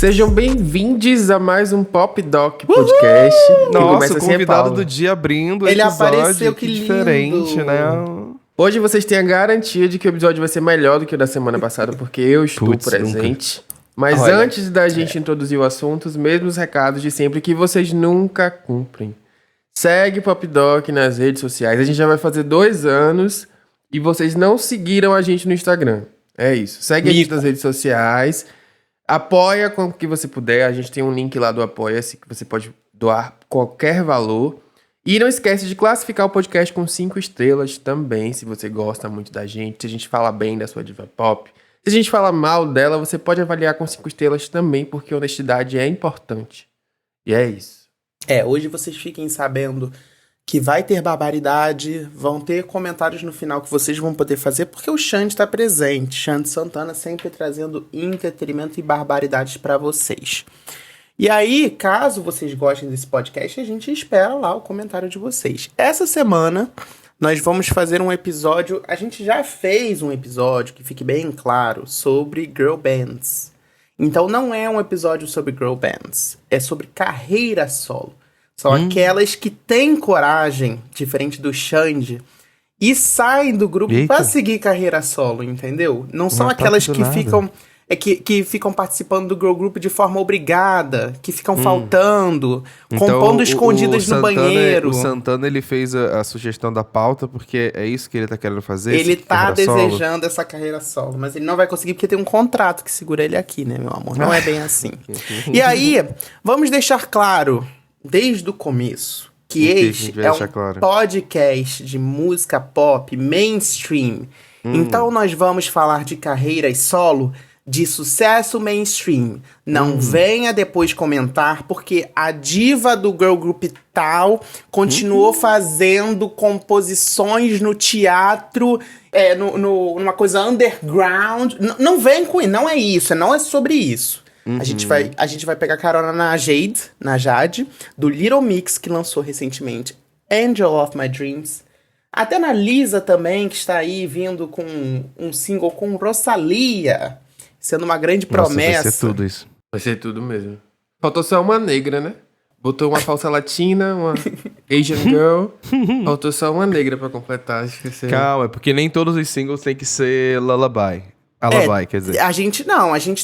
Sejam bem-vindos a mais um Pop Doc Podcast. Nossa, o convidado do dia abrindo o Ele episódio. apareceu, que lindo. Diferente, né? Hoje vocês têm a garantia de que o episódio vai ser melhor do que o da semana passada, porque eu estou Putz, presente. Mas Olha, antes da gente introduzir o assunto, os mesmos recados de sempre que vocês nunca cumprem. Segue o Pop Doc nas redes sociais. A gente já vai fazer 2 anos e vocês não seguiram a gente no Instagram. É isso. Segue a gente nas redes sociais. Apoia com o que você puder. A gente tem um link lá do Apoia-se que você pode doar qualquer valor. E não esquece de classificar o podcast com 5 estrelas também, se você gosta muito da gente, se a gente fala bem da sua diva pop. Se a gente fala mal dela, você pode avaliar com 5 estrelas também, porque honestidade é importante. E é isso. Hoje vocês fiquem sabendo que vai ter barbaridade, vão ter comentários no final que vocês vão poder fazer, porque o Xande está presente. Xande Santana sempre trazendo entretenimento e barbaridades para vocês. E aí, caso vocês gostem desse podcast, a gente espera lá o comentário de vocês. Essa semana, nós vamos fazer um episódio... A gente já fez um episódio, que fique bem claro, sobre girl bands. Então, não é um episódio sobre girl bands. É sobre carreira solo. São aquelas que têm coragem, diferente do Xande, e saem do grupo para seguir carreira solo, entendeu? Não são aquelas que ficam... que ficam participando do girl group de forma obrigada, que ficam faltando, então, compondo escondidas no banheiro. O Santana, ele fez a sugestão da pauta, porque é isso que ele tá querendo fazer? Ele tá desejando essa carreira solo, mas ele não vai conseguir porque tem um contrato que segura ele aqui, né, meu amor? Não é bem assim. E aí, vamos deixar claro, desde o começo, que este é um podcast de música pop mainstream. Então, nós vamos falar de carreiras solo de sucesso mainstream. Não venha depois comentar, porque a diva do girl group tal continuou fazendo composições no teatro, numa coisa underground. Não vem com isso, não é isso, não é sobre isso. A gente vai pegar carona na Jade, do Little Mix, que lançou recentemente Angel of My Dreams. Até na Lisa também, que está aí vindo com um single com Rosalía, sendo uma grande promessa. Vai ser tudo isso. Vai ser tudo mesmo. Faltou só uma negra, né? Botou uma falsa latina, uma Asian girl. Faltou só uma negra pra completar. Esqueci. Calma, porque nem todos os singles tem que ser lullaby. Lullaby, quer dizer. A gente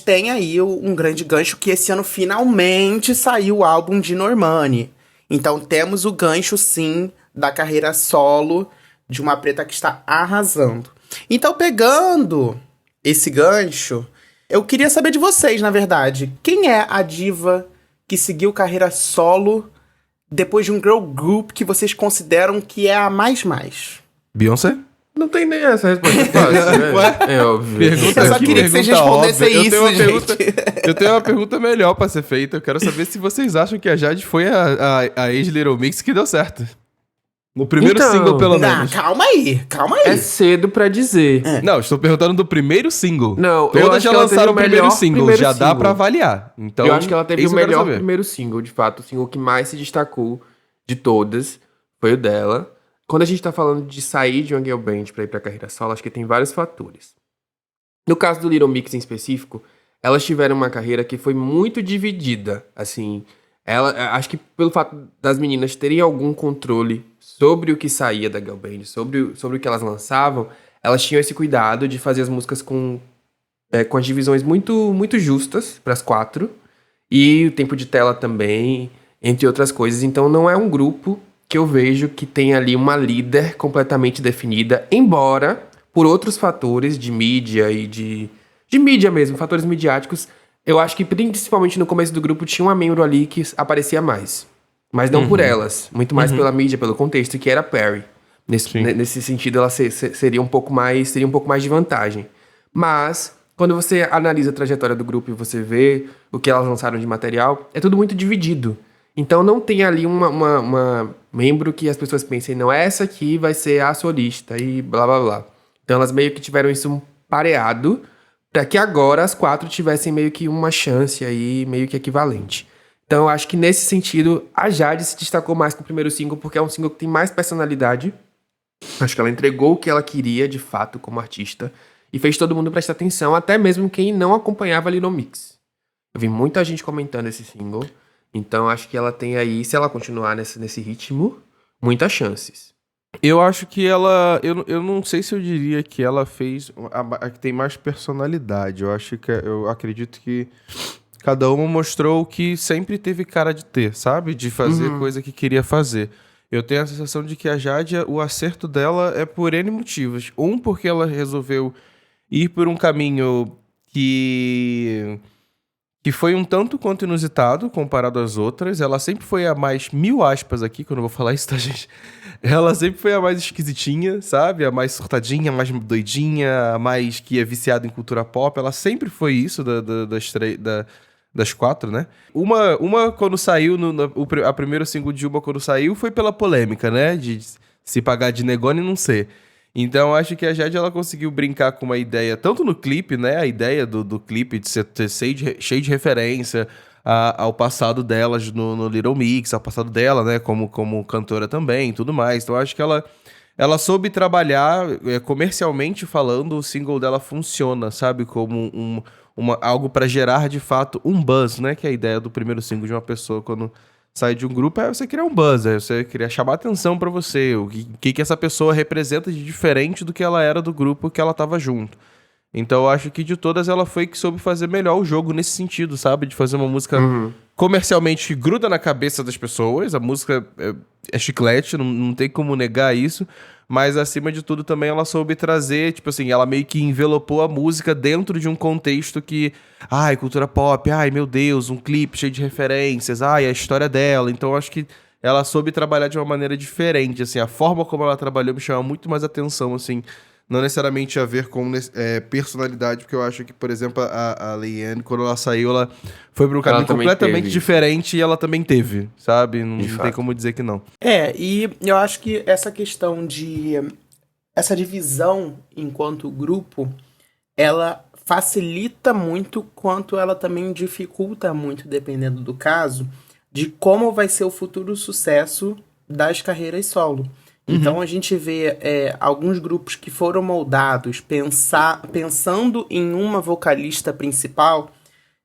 tem aí um grande gancho que esse ano finalmente saiu o álbum de Normani. Então temos o gancho, sim, da carreira solo de uma preta que está arrasando. Então, pegando esse gancho, eu queria saber de vocês, na verdade. Quem é a diva que seguiu carreira solo depois de um girl group que vocês consideram que é a mais? Beyoncé? Não tem nem essa resposta fácil, né? É óbvio. Eu só queria que vocês respondessem isso, gente. Eu tenho uma pergunta melhor pra ser feita. Eu quero saber se vocês acham que a Jade foi a ex-Little Mix que deu certo. No primeiro single, pelo menos. Calma aí. É cedo pra dizer. Não, estou perguntando do primeiro single. Não, todas já lançaram o primeiro single, já dá pra avaliar. Então, eu acho que ela teve o melhor primeiro single, de fato. O single que mais se destacou de todas foi o dela. Quando a gente tá falando de sair de uma girl band pra ir pra carreira solo, acho que tem vários fatores. No caso do Little Mix em específico, elas tiveram uma carreira que foi muito dividida. Assim, acho que pelo fato das meninas terem algum controle sobre o que saía da girl band, sobre o que elas lançavam, elas tinham esse cuidado de fazer as músicas com as divisões muito, muito justas para as 4, e o tempo de tela também, entre outras coisas. Então não é um grupo que eu vejo que tem ali uma líder completamente definida, embora por outros fatores de mídia e de mídia mesmo, fatores midiáticos, eu acho que principalmente no começo do grupo tinha uma membro ali que aparecia mais. Mas não por elas, muito mais pela mídia, pelo contexto, que era a Perry. Nesse sentido, ela seria um pouco mais de vantagem. Mas, quando você analisa a trajetória do grupo e você vê o que elas lançaram de material, é tudo muito dividido. Então não tem ali uma membro que as pessoas pensem, não, essa aqui vai ser a solista e blá blá blá. Então elas meio que tiveram isso pareado, para que agora as 4 tivessem meio que uma chance aí, meio que equivalente. Então eu acho que nesse sentido, a Jade se destacou mais com o primeiro single, porque é um single que tem mais personalidade. Acho que ela entregou o que ela queria, de fato, como artista, e fez todo mundo prestar atenção, até mesmo quem não acompanhava Little Mix. Eu vi muita gente comentando esse single. Então acho que ela tem aí, se ela continuar nesse ritmo, muitas chances. Eu acho que ela... Eu não sei se eu diria que ela fez a que tem mais personalidade. Eu acredito que cada uma mostrou o que sempre teve cara de ter, sabe? De fazer coisa que queria fazer. Eu tenho a sensação de que a Jade, o acerto dela é por N motivos. Porque ela resolveu ir por um caminho que foi um tanto quanto inusitado comparado às outras. Ela sempre foi a mais, 1000 aspas aqui, quando eu vou falar isso, tá, gente? Ela sempre foi a mais esquisitinha, sabe? A mais surtadinha, a mais doidinha, a mais que é viciada em cultura pop. Ela sempre foi isso das 4, né? Uma quando saiu, a primeiro single de uma quando saiu, foi pela polêmica, né? De se pagar de negona e não ser. Então, acho que a Jade, ela conseguiu brincar com uma ideia, tanto no clipe, né? A ideia do clipe de ser cheio de referência ao passado delas no Little Mix, ao passado dela, né? Como cantora também e tudo mais. Então, acho que ela soube trabalhar, comercialmente falando, o single dela funciona, sabe? Como algo pra gerar, de fato, um buzz, né? Que é a ideia do primeiro single de uma pessoa quando sai de um grupo, é você criar um buzz, é você querer chamar atenção pra você, o que essa pessoa representa de diferente do que ela era do grupo que ela tava junto. Então eu acho que de todas ela foi que soube fazer melhor o jogo nesse sentido, sabe? De fazer uma música comercialmente que gruda na cabeça das pessoas, a música é chiclete, não tem como negar isso, mas acima de tudo também ela soube trazer, tipo assim, ela meio que envelopou a música dentro de um contexto que, ai, cultura pop, ai, meu Deus, um clipe cheio de referências, ai, a história dela. Então eu acho que ela soube trabalhar de uma maneira diferente, assim, a forma como ela trabalhou me chama muito mais atenção, assim, não necessariamente a ver com personalidade, porque eu acho que, por exemplo, a Leigh-Anne, quando ela saiu, ela foi para um caminho completamente diferente e ela também teve, sabe? Não tem como dizer que não. E eu acho que essa questão essa divisão enquanto grupo, ela facilita muito, quanto ela também dificulta muito, dependendo do caso, de como vai ser o futuro sucesso das carreiras solo. Então a gente vê alguns grupos que foram moldados pensando em uma vocalista principal.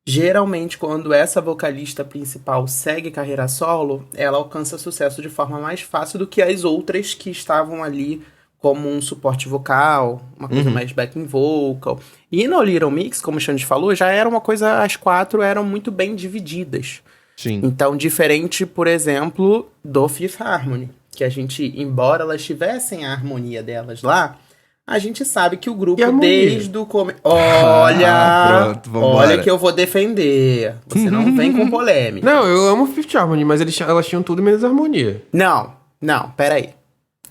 Geralmente, quando essa vocalista principal segue carreira solo, ela alcança sucesso de forma mais fácil do que as outras que estavam ali como um suporte vocal, uma coisa mais backing vocal. E no Little Mix, como o Xande falou, já era uma coisa, as 4 eram muito bem divididas. Sim. Então, diferente, por exemplo, do Fifth Harmony, que a gente, embora elas tivessem a harmonia delas lá, a gente sabe que o grupo desde o começo... Olha, pronto, vambora. Que eu vou defender. Você não vem com polêmica. Não, eu amo Fifth Harmony, mas elas tinham tudo menos harmonia. Não, peraí.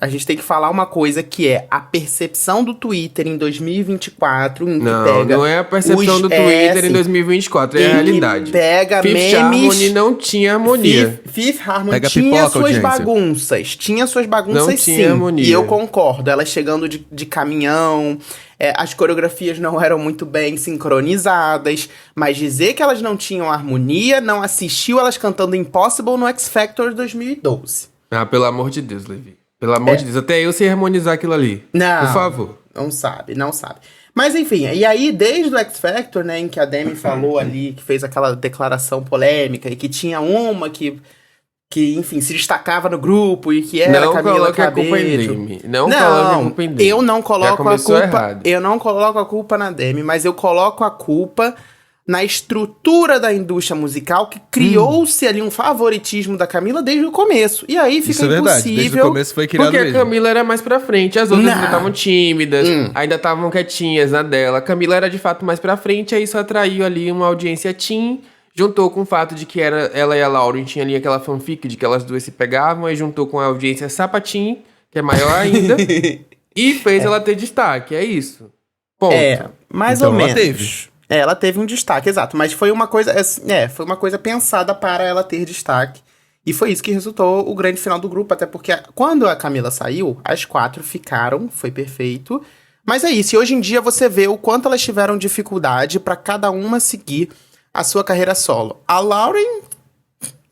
A gente tem que falar uma coisa que é a percepção do Twitter em 2024, em que pega... Não é a percepção do Twitter em 2024, é a realidade. Pega Fifth Harmony não tinha harmonia. Fifth Harmony tinha suas bagunças. Tinha suas bagunças, não sim. Tinha harmonia. E eu concordo. Elas chegando de caminhão... as coreografias não eram muito bem sincronizadas, mas dizer que elas não tinham harmonia, não assistiu elas cantando Impossible no X Factor 2012. Ah, pelo amor de Deus, Levi. Pelo amor de Deus, até eu sei harmonizar aquilo ali. Não. Por favor. Não sabe. Mas enfim, e aí desde o X Factor, né, em que a Demi falou ali, que fez aquela declaração polêmica, e que tinha uma que enfim, se destacava no grupo e que era Camila Cabello. Não coloque a culpa em Demi. Eu não coloco a culpa. Eu não coloco a culpa na Demi, mas eu coloco a culpa na estrutura da indústria musical, que criou-se ali um favoritismo da Camila desde o começo. E aí fica Isso impossível. É verdade. Desde o começo foi criado porque mesmo. A Camila era mais pra frente, as outras ainda estavam tímidas, ainda estavam quietinhas na dela. A Camila era de fato mais pra frente, aí isso atraiu ali uma audiência teen. Juntou com o fato de que ela e a Lauren tinha ali aquela fanfic de que elas duas se pegavam, aí juntou com a audiência sapatinho, que é maior ainda, e fez ela ter destaque, é isso. Ponto. Mais então ou menos. Teve. Ela teve um destaque, exato, mas foi uma coisa, foi uma coisa pensada para ela ter destaque. E foi isso que resultou o grande final do grupo, até porque quando a Camila saiu, as 4 ficaram, foi perfeito. Mas é isso, e hoje em dia você vê o quanto elas tiveram dificuldade para cada uma seguir a sua carreira solo. A Lauren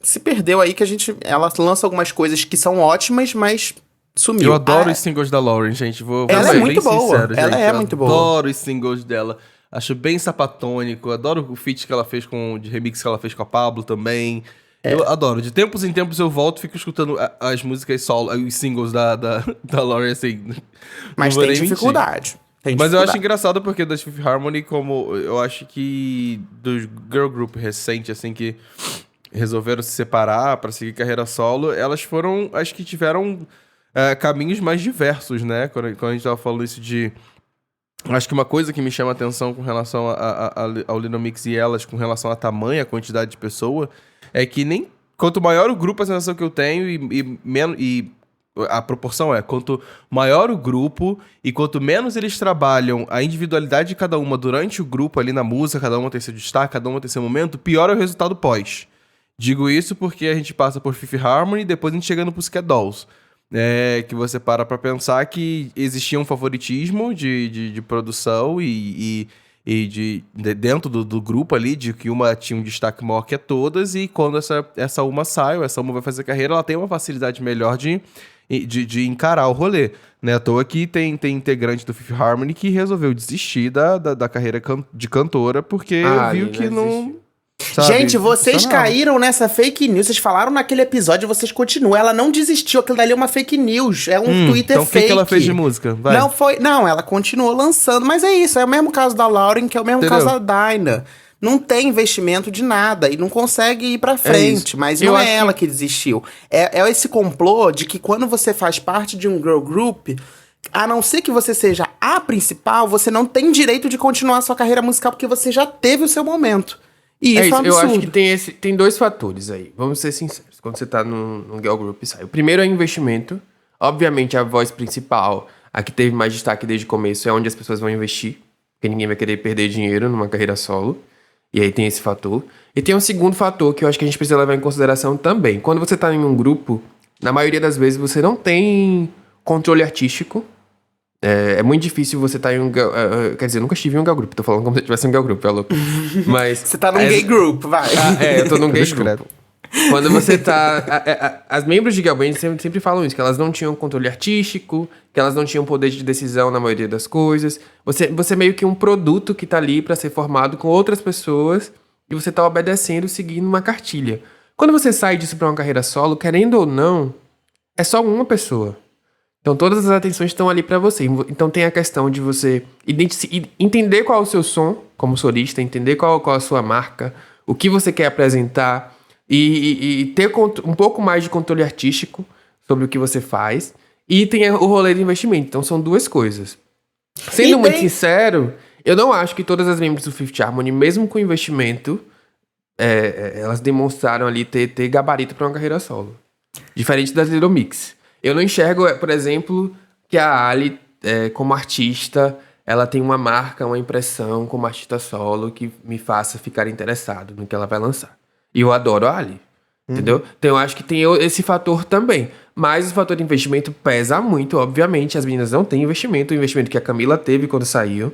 se perdeu aí, que ela lança algumas coisas que são ótimas, mas sumiu. Eu adoro os singles da Lauren, gente. Vou ela ser é muito bem boa. sincero, ela gente. é muito boa. Eu adoro os singles dela. Acho bem sapatônico. Adoro o feat que ela fez de remix que ela fez com a Pablo também. Eu adoro. De tempos em tempos eu volto e fico escutando as músicas solo, os singles da Lauren, assim. Mas tem dificuldade. Mas eu acho engraçado porque da Fifth Harmony, como eu acho que dos girl group recente, assim, que resolveram se separar pra seguir carreira solo, elas foram, acho que tiveram caminhos mais diversos, né? Quando a gente tava falando isso de... Acho que uma coisa que me chama a atenção com relação ao Little Mix e elas, com relação a tamanho, a quantidade de pessoa, é que nem... Quanto maior o grupo, a sensação que eu tenho, e a proporção quanto maior o grupo e quanto menos eles trabalham a individualidade de cada uma durante o grupo ali na música, cada uma tem seu destaque, cada uma tem seu momento, pior é o resultado pós. Digo isso porque a gente passa por Fifth Harmony e depois a gente chega no Pussycat Dolls. Que você para pra pensar que existia um favoritismo de produção e dentro do grupo ali, de que uma tinha um destaque maior que todas, e quando essa uma sai, ou essa uma vai fazer carreira, ela tem uma facilidade melhor de encarar o rolê. Né? À toa que tem integrante do Fifth Harmony que resolveu desistir da carreira de cantora, porque viu que não... Sabe? Gente, vocês caíram nessa fake news. Vocês falaram naquele episódio, vocês continuam. Ela não desistiu, aquilo dali é uma fake news. É um Twitter então fake. Então o que ela fez de música? Vai. Não, ela continuou lançando. Mas é isso, é o mesmo caso da Lauren, que é o mesmo caso da Dinah. Não tem investimento de nada e não consegue ir pra frente. Mas não é ela que desistiu. É esse complô de que quando você faz parte de um girl group, a não ser que você seja a principal, você não tem direito de continuar a sua carreira musical porque você já teve o seu momento. E isso é um absurdo. Eu acho que tem dois fatores aí. Vamos ser sinceros. Quando você tá num girl group e sai. O primeiro é investimento. Obviamente, a voz principal, a que teve mais destaque desde o começo, é onde as pessoas vão investir. Porque ninguém vai querer perder dinheiro numa carreira solo. E aí tem esse fator. E tem um segundo fator que eu acho que a gente precisa levar em consideração também. Quando você tá em um grupo, na maioria das vezes você não tem controle artístico. É muito difícil você estar em um... quer dizer, eu nunca estive em um girl group. Tô falando como se eu tivesse um girl group, é louco. Mas... Você tá num gay group, vai. Eu tô num gay group. Quando você tá... as membros de girl band sempre falam isso, que elas não tinham controle artístico, que elas não tinham poder de decisão na maioria das coisas. Você é meio que um produto que tá ali pra ser formado com outras pessoas e você tá obedecendo, seguindo uma cartilha. Quando você sai disso pra uma carreira solo, querendo ou não, é só uma pessoa. Então todas as atenções estão ali pra você. Então tem a questão de você entender qual é o seu som como solista, entender qual é a sua marca, o que você quer apresentar e ter um pouco mais de controle artístico sobre o que você faz. E tem o rolê de investimento. Então são duas coisas. Sendo muito sincero, eu não acho que todas as membros do Fifth Harmony, mesmo com investimento, elas demonstraram ali ter gabarito pra uma carreira solo. Diferente das Little Mix. Eu não enxergo, por exemplo, que a Ali, como artista, ela tem uma marca, uma impressão como artista solo que me faça ficar interessado no que ela vai lançar. E eu adoro a Ali, entendeu? Então eu acho que tem esse fator também. Mas o fator de investimento pesa muito, obviamente. As meninas não têm investimento. O investimento que a Camila teve quando saiu,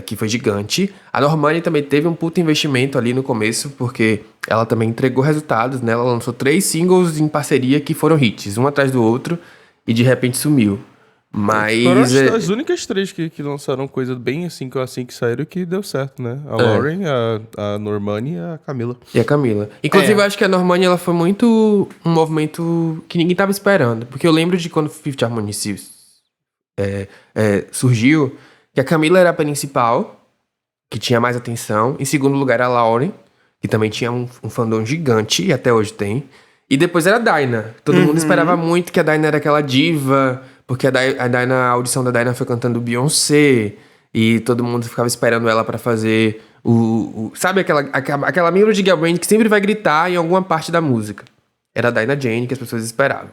que foi gigante. A Normani também teve um puto investimento ali no começo, porque ela também entregou resultados, né? Ela lançou 3 singles em parceria que foram hits, um atrás do outro, e de repente sumiu. Mas... Foram as únicas 3 que lançaram coisa bem assim que saíram que deu certo, né? A Lauren, a Normani e a Camila. E a Camila. Inclusive, eu acho que a Normani, ela foi muito um movimento que ninguém tava esperando. Porque eu lembro de quando o Fifth Harmony surgiu, que a Camila era a principal, que tinha mais atenção. Em segundo lugar, a Lauren, que também tinha um fandom gigante, e até hoje tem. E depois era a Dinah. Todo mundo esperava muito que a Dinah era aquela diva, porque a audição da Dinah foi cantando Beyoncé, e todo mundo ficava esperando ela pra fazer sabe aquela membro de girl band que sempre vai gritar em alguma parte da música. Era a Dinah Jane que as pessoas esperavam.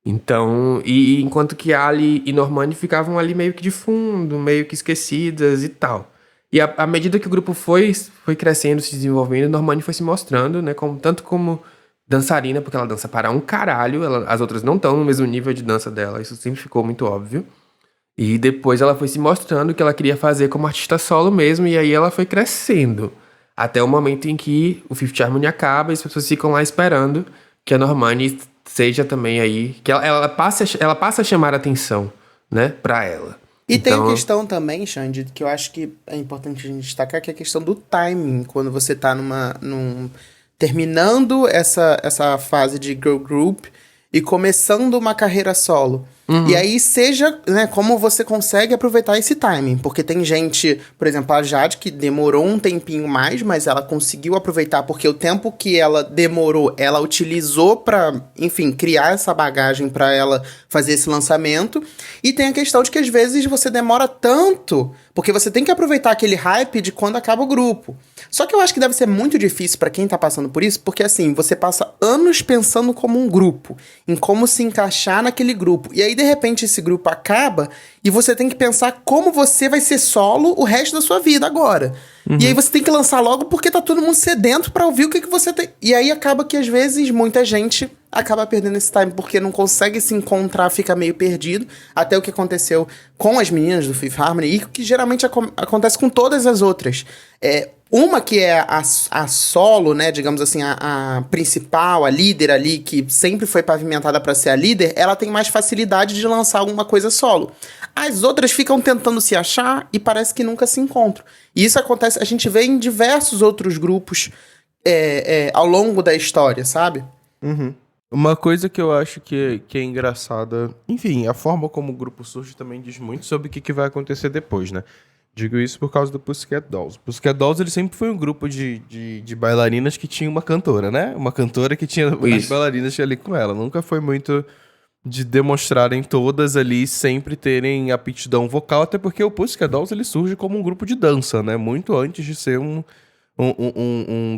Então, e enquanto que Ali e Normani ficavam ali meio que de fundo, meio que esquecidas e tal. E à medida que o grupo foi crescendo, se desenvolvendo, Normani foi se mostrando, né, tanto como dançarina, porque ela dança para um caralho, as outras não estão no mesmo nível de dança dela, isso sempre ficou muito óbvio. E depois ela foi se mostrando que ela queria fazer como artista solo mesmo, e aí ela foi crescendo. Até o momento em que o Fifth Harmony acaba e as pessoas ficam lá esperando que a Normani seja também aí, que ela passa a chamar a atenção, né, pra ela. E tem a questão também, Xande, que eu acho que é importante a gente destacar, que é a questão do timing. Quando você tá terminando essa fase de girl group e começando uma carreira solo. E aí seja, né, como você consegue aproveitar esse timing. Porque tem gente, por exemplo, a Jade, que demorou um tempinho mais, mas ela conseguiu aproveitar, porque o tempo que ela demorou, ela utilizou pra, enfim, criar essa bagagem pra ela fazer esse lançamento. E tem a questão de que às vezes você demora tanto, porque você tem que aproveitar aquele hype de quando acaba o grupo. Só que eu acho que deve ser muito difícil pra quem tá passando por isso, porque assim, você passa anos pensando como um grupo, em como se encaixar naquele grupo. E aí, de repente, esse grupo acaba e você tem que pensar como você vai ser solo o resto da sua vida agora. E aí você tem que lançar logo porque tá todo mundo sedento pra ouvir o que você tem. E aí acaba que, às vezes, muita gente acaba perdendo esse time porque não consegue se encontrar, fica meio perdido. Até o que aconteceu com as meninas do Fifth Harmony e que geralmente acontece com todas as outras. Uma que é a solo, né, digamos assim, a principal, a líder ali, que sempre foi pavimentada pra ser a líder, ela tem mais facilidade de lançar alguma coisa solo. As outras ficam tentando se achar e parece que nunca se encontram. E isso acontece, a gente vê em diversos outros grupos ao longo da história, sabe? Uma coisa que eu acho que é engraçada, enfim, a forma como o grupo surge também diz muito sobre o que vai acontecer depois, né? Digo isso por causa do Pussycat Dolls. Pussycat Dolls, ele sempre foi um grupo de bailarinas que tinha uma cantora, né? Uma cantora que tinha as bailarinas ali com ela. Nunca foi muito de demonstrarem todas ali sempre terem aptidão vocal, até porque o Pussycat Dolls, ele surge como um grupo de dança, né? Muito antes de ser um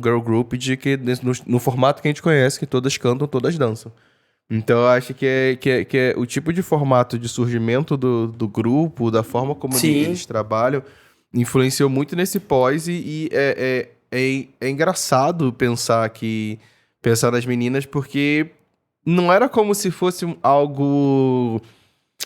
girl group no formato que a gente conhece, que todas cantam, todas dançam. Então eu acho que é o tipo de formato de surgimento do grupo, da forma como eles trabalham, influenciou muito nesse pós e é engraçado pensar nas meninas, porque não era como se fosse algo...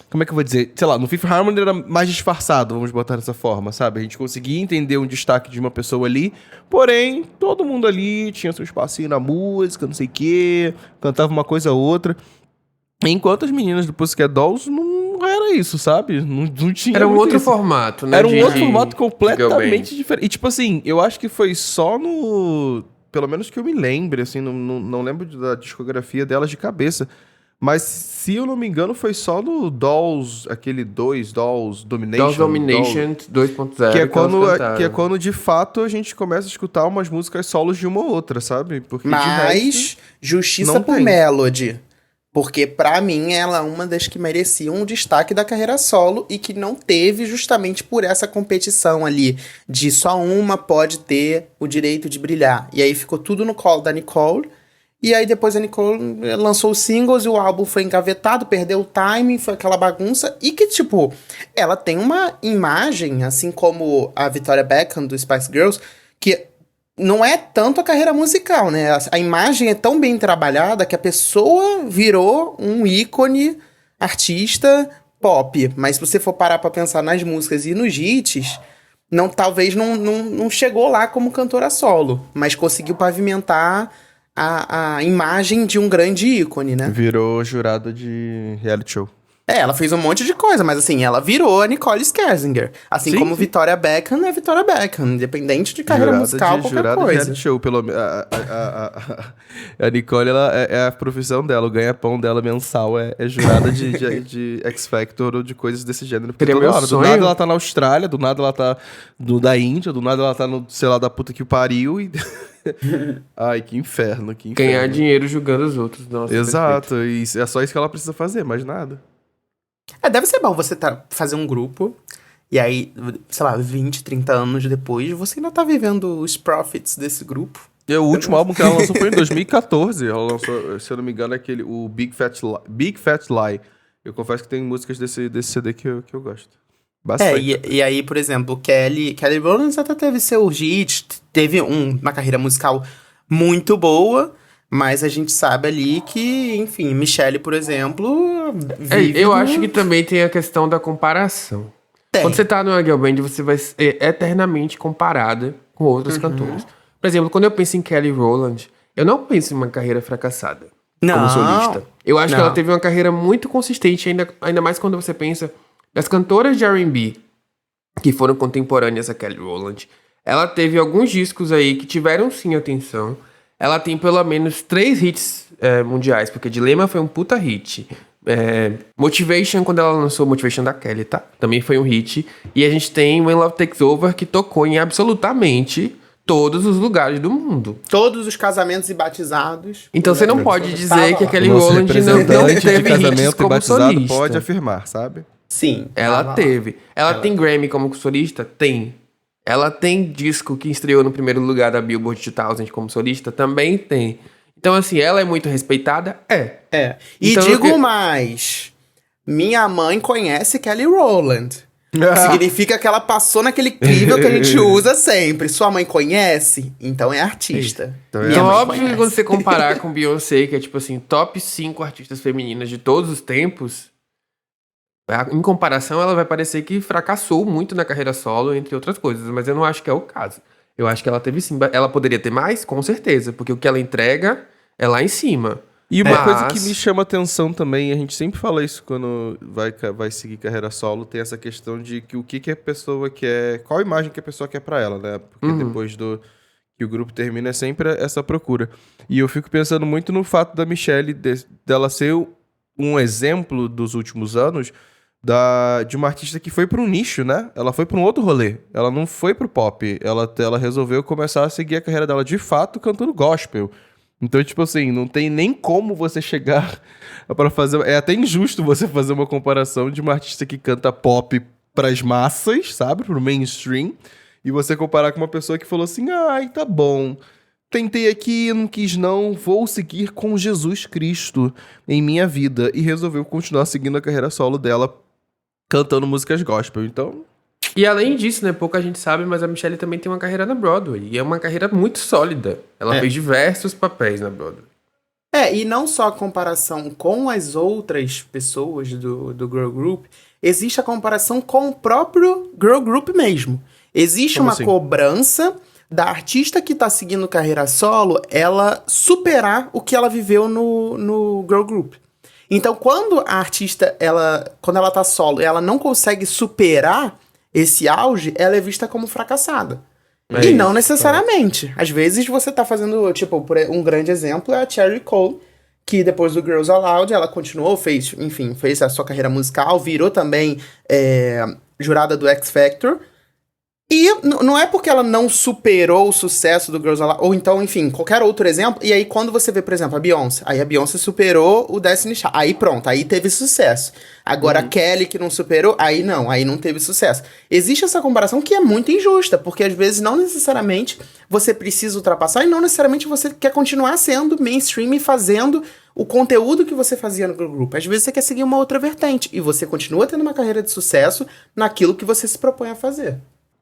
Como é que eu vou dizer? Sei lá, no Fifth Harmony era mais disfarçado, vamos botar dessa forma, sabe? A gente conseguia entender um destaque de uma pessoa ali, porém, todo mundo ali tinha seu espacinho na música, não sei o quê, cantava uma coisa ou outra. Enquanto as meninas do Pussycat Dolls não era isso, sabe? Não tinha. Era um outro formato, né? Era um outro formato completamente diferente. E tipo assim, eu acho que foi só no... Pelo menos que eu me lembre, assim, não lembro da discografia delas de cabeça. Mas, se eu não me engano, foi só no Dolls, aquele Dolls Domination. Dolls Domination 2.0. Que é quando, de fato, a gente começa a escutar umas músicas solos de uma ou outra, sabe? Porque mas, justiça por Melody. Porque, pra mim, ela é uma das que mereciam um destaque da carreira solo e que não teve justamente por essa competição ali de só uma pode ter o direito de brilhar. E aí ficou tudo no colo da Nicole. E aí depois a Nicole lançou os singles e o álbum foi engavetado, perdeu o timing, foi aquela bagunça. E que, tipo, ela tem uma imagem, assim como a Victoria Beckham do Spice Girls, que não é tanto a carreira musical, né? A imagem é tão bem trabalhada que a pessoa virou um ícone artista pop. Mas se você for parar pra pensar nas músicas e nos hits... talvez não chegou lá como cantora solo, mas conseguiu pavimentar a imagem de um grande ícone, né? Virou jurada de reality show. Ela fez um monte de coisa, mas assim, ela virou a Nicole Scherzinger. Assim como Victoria Beckham é Victoria Beckham, independente de carreira musical, qualquer coisa. Reality show, a Nicole, ela é a profissão dela, o ganha-pão dela mensal é jurada de X Factor ou de coisas desse gênero. Porque toda hora, do nada ela tá na Austrália, do nada ela tá da Índia, do nada ela tá no, sei lá, da puta que pariu e... Ai, que inferno, Ganhar dinheiro julgando os outros. Nossa, exato, perfeito. E é só isso que ela precisa fazer, mais nada. Deve ser bom você fazer um grupo e aí, sei lá, 20, 30 anos depois, você ainda tá vivendo os profits desse grupo. E o último álbum que ela lançou foi em 2014. Ela lançou, se eu não me engano, o Big Fat Lie. Eu confesso que tem músicas desse CD que eu gosto. Bastante. E aí, por exemplo, Kelly Rowland até teve seu hit, teve uma carreira musical muito boa, mas a gente sabe ali que, enfim, Michelle, por exemplo, eu acho que também tem a questão da comparação. Quando você tá numa girl band, você vai ser eternamente comparada com outros cantores. Por exemplo, quando eu penso em Kelly Rowland, eu não penso em uma carreira fracassada como solista. Eu acho que ela teve uma carreira muito consistente, ainda mais quando você pensa Das cantoras de R&B que foram contemporâneas a Kelly Rowland, ela teve alguns discos aí que tiveram sim atenção. Ela tem pelo menos 3 hits mundiais, porque Dilema foi um puta hit. Motivation, quando ela lançou Motivation da Kelly, tá? Também foi um hit. E a gente tem When Love Takes Over, que tocou em absolutamente todos os lugares do mundo. Todos os casamentos e batizados. Então você não pode dizer que a Kelly Rowland não teve hits como solista. Pode afirmar, sabe? Sim. Ela teve. Ela tem Grammy como solista? Tem. Ela tem disco que estreou no primeiro lugar da Billboard 2000 como solista? Também tem. Então, assim, ela é muito respeitada? É. E então, digo mais. Minha mãe conhece Kelly Rowland. Significa que ela passou naquele crivo que a gente usa sempre. Sua mãe conhece? Então é artista. Então, óbvio que quando você comparar com Beyoncé, que é tipo assim, top 5 artistas femininas de todos os tempos, em comparação, ela vai parecer que fracassou muito na carreira solo, entre outras coisas. Mas eu não acho que é o caso. Eu acho que ela teve sim. Ela poderia ter mais? Com certeza. Porque o que ela entrega é lá em cima. E uma coisa que me chama atenção também, a gente sempre fala isso quando vai seguir carreira solo, tem essa questão de que o que a pessoa quer, qual a imagem que a pessoa quer pra ela, né? Porque depois que o grupo termina é sempre essa procura. E eu fico pensando muito no fato da Michelle, dela ser um exemplo dos últimos anos de uma artista que foi para um nicho, né? Ela foi para um outro rolê. Ela não foi pro pop. Ela resolveu começar a seguir a carreira dela de fato cantando gospel. Então, tipo assim, não tem nem como você chegar para fazer... É até injusto você fazer uma comparação de uma artista que canta pop pras massas, sabe? Pro mainstream. E você comparar com uma pessoa que falou assim, ai, tá bom... Tentei aqui, não quis não, vou seguir com Jesus Cristo em minha vida. E resolveu continuar seguindo a carreira solo dela, cantando músicas gospel, então... E além disso, né, pouca gente sabe, mas a Michelle também tem uma carreira na Broadway. E é uma carreira muito sólida. Ela fez diversos papéis na Broadway. E não só a comparação com as outras pessoas do Girl Group, existe a comparação com o próprio Girl Group mesmo. Existe Como uma assim? cobrança da artista que tá seguindo carreira solo, ela superar o que ela viveu no Girl Group. Então, quando a artista, quando ela tá solo e ela não consegue superar esse auge, ela é vista como fracassada. E não necessariamente. Às vezes você tá fazendo, tipo, um grande exemplo é a Cherry Cole, que depois do Girls Aloud, ela continuou, fez a sua carreira musical, virou também jurada do X Factor. E não é porque ela não superou o sucesso do Girls Aloud, ou então, enfim, qualquer outro exemplo. E aí, quando você vê, por exemplo, a Beyoncé, aí a Beyoncé superou o Destiny Child. Aí pronto, aí teve sucesso. Agora a Kelly, que não superou, aí não teve sucesso. Existe essa comparação que é muito injusta, porque às vezes não necessariamente você precisa ultrapassar e não necessariamente você quer continuar sendo mainstream e fazendo o conteúdo que você fazia no grupo. Às vezes você quer seguir uma outra vertente e você continua tendo uma carreira de sucesso naquilo que você se propõe a fazer.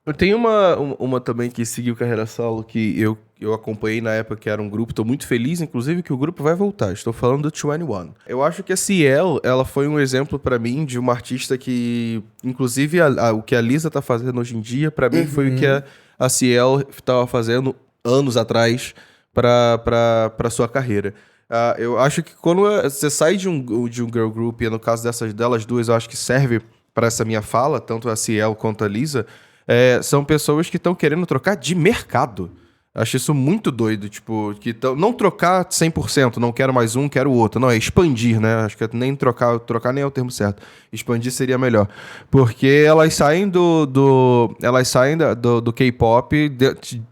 Eu tenho uma também que seguiu carreira solo, que eu acompanhei na época, que era um grupo, tô muito feliz, inclusive, que o grupo vai voltar. Estou falando do 21. Eu acho que a Ciel, ela foi um exemplo pra mim de uma artista que, inclusive, o que a Lisa tá fazendo hoje em dia, pra mim foi o que a Ciel tava fazendo anos atrás pra sua carreira. Eu acho que quando você sai de um girl group, e no caso delas duas, eu acho que serve pra essa minha fala, tanto a Ciel quanto a Lisa, são pessoas que estão querendo trocar de mercado. Acho isso muito doido, tipo, não trocar 100%, não quero mais um, quero o outro. Não, é expandir, né? Acho que nem trocar nem é o termo certo. Expandir seria melhor. Porque elas saem do K-pop,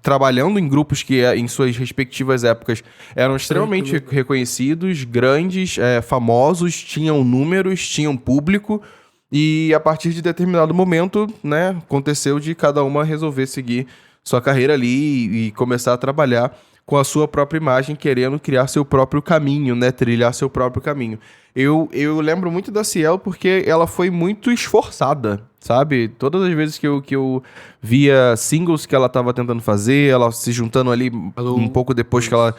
trabalhando em grupos que em suas respectivas épocas eram extremamente reconhecidos, grandes, famosos, tinham números, tinham público. E a partir de determinado momento, né, aconteceu de cada uma resolver seguir sua carreira ali e começar a trabalhar com a sua própria imagem, querendo criar seu próprio caminho, né, trilhar seu próprio caminho. Eu lembro muito da Ciel porque ela foi muito esforçada, sabe? Todas as vezes que eu via singles que ela tava tentando fazer, ela se juntando ali um pouco depois que ela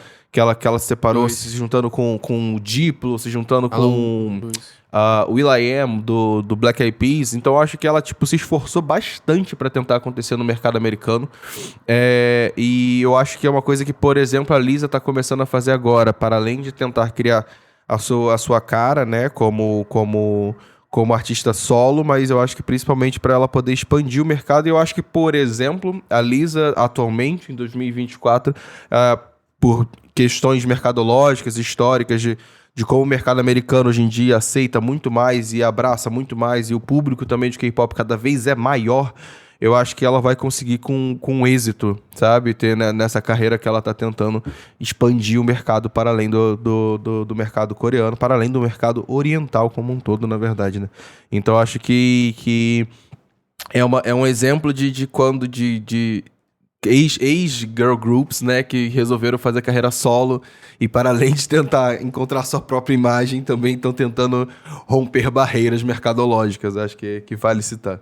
se separou, se juntando com o Diplo, se juntando com o will.i.am do Black Eyed Peas. Então eu acho que ela tipo, se esforçou bastante pra tentar acontecer no mercado americano. E eu acho que é uma coisa que, por exemplo, a Lisa tá começando a fazer agora, para além de tentar criar a sua cara, né, como como artista solo, mas eu acho que principalmente para ela poder expandir o mercado. E eu acho que, por exemplo, a Lisa, atualmente, em 2024, por questões mercadológicas, históricas, de como o mercado americano hoje em dia aceita muito mais e abraça muito mais, e o público também de K-pop cada vez é maior, eu acho que ela vai conseguir com êxito, sabe? Ter, né, nessa carreira que ela tá tentando expandir o mercado para além do mercado coreano, para além do mercado oriental como um todo, na verdade, né? Então, eu acho que é um exemplo de quando de ex-girl groups, né, que resolveram fazer carreira solo e, para além de tentar encontrar sua própria imagem, também estão tentando romper barreiras mercadológicas. Acho que vale citar.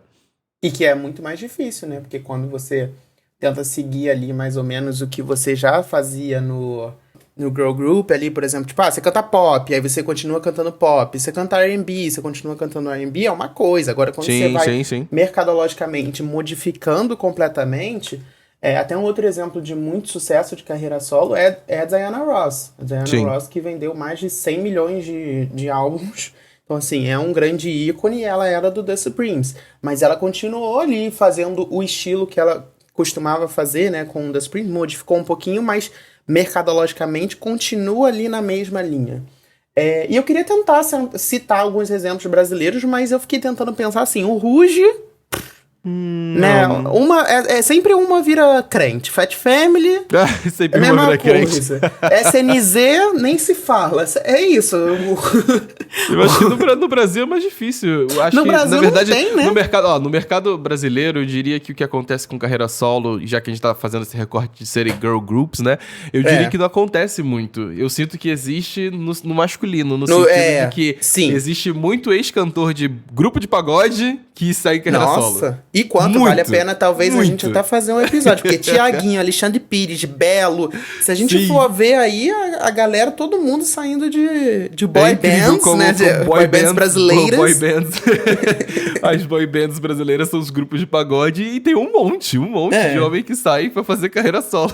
E que é muito mais difícil, né? Porque quando você tenta seguir ali mais ou menos o que você já fazia no girl group ali, por exemplo, tipo, você canta pop, aí você continua cantando pop, você canta R&B, você continua cantando R&B, é uma coisa. Agora, quando você vai mercadologicamente modificando completamente, até um outro exemplo de muito sucesso de carreira solo é a Diana Ross. A Diana Ross, que vendeu mais de 100 milhões de álbuns. Então, assim, é um grande ícone e ela era do The Supremes. Mas ela continuou ali fazendo o estilo que ela costumava fazer, né, com o The Supremes, modificou um pouquinho, mas mercadologicamente continua ali na mesma linha. E eu queria tentar citar alguns exemplos brasileiros, mas eu fiquei tentando pensar assim, o Ruge... né? Sempre uma vira crente. Fat Family. Sempre uma vira crente. SNZ nem se fala. É isso. Eu acho que no Brasil é mais difícil. Eu acho no que, Brasil na verdade, não tem, né? No mercado brasileiro, eu diria que o que acontece com carreira solo, já que a gente tá fazendo esse recorte de serem girl groups, né? Eu diria que não acontece muito. Eu sinto que existe no masculino, no sentido de que existe muito ex-cantor de grupo de pagode que sai em carreira solo. Nossa! E quanto vale a pena, talvez, a gente até fazer um episódio. Porque Thiaguinho, Alexandre Pires, Belo... Se a gente for ver aí, a galera, todo mundo saindo de boy bands, né? De boy bands brasileiras. Boy bands. As boy bands brasileiras são os grupos de pagode e tem um monte de homem que sai pra fazer carreira solo.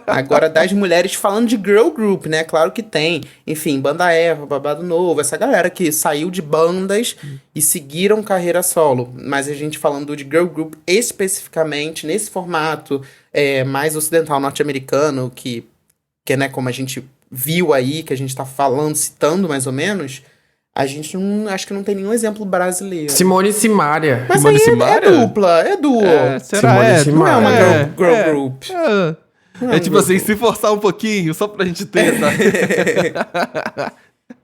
Agora, das mulheres falando de girl group, né? Claro que tem. Enfim, Banda Eva, Babado Novo, essa galera que saiu de bandas e seguiram carreira solo. Mas a gente falando de girl group especificamente nesse formato mais ocidental norte-americano, que né, como a gente viu aí, que a gente tá falando, citando mais ou menos, a gente acho que não tem nenhum exemplo brasileiro. Simone e Simaria. Mas Simone aí Simaria? é dupla, é duo. Será? Não é uma girl group. É tipo assim, se forçar um pouquinho, só pra gente ter, tá?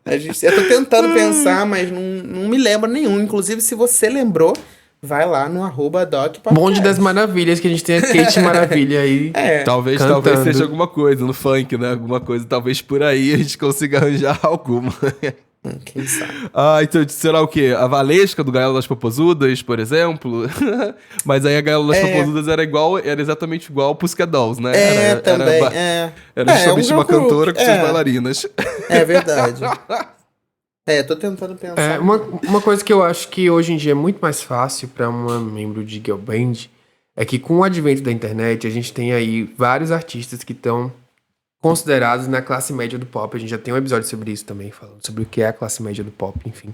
Eu tô tentando pensar, mas não me lembro nenhum. Inclusive, se você lembrou, vai lá no @docpodcast. Bonde das Maravilhas, que a gente tem a Kate Maravilha aí. Talvez seja alguma coisa no funk, né? Alguma coisa, talvez por aí a gente consiga arranjar alguma. Quem sabe? Então será o quê? A Valesca do Gaiola das Popozudas, por exemplo? Mas aí a Gaiola das Popozudas era exatamente igual ao Pussycat Dolls, né? Também. Era justamente uma cantora com suas bailarinas. É verdade. Tô tentando pensar. Uma coisa que eu acho que hoje em dia é muito mais fácil pra uma membro de girl band é que com o advento da internet a gente tem aí vários artistas que estão considerados na classe média do pop. A gente já tem um episódio sobre isso também, falando sobre o que é a classe média do pop, enfim.